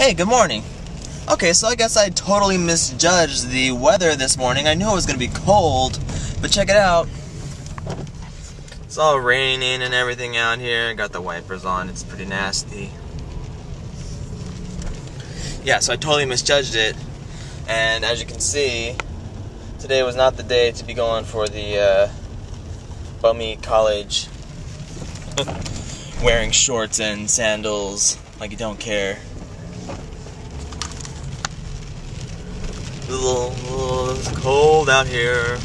Hey, good morning. Okay, so I guess I totally misjudged the weather this morning. I knew it was going to be cold, but check it out. It's all raining and everything out here. Got the wipers on. It's pretty nasty. Yeah, so I totally misjudged it. And as you can see, today was not the day to be going for the bummy college wearing shorts and sandals like you don't care. It's cold out here.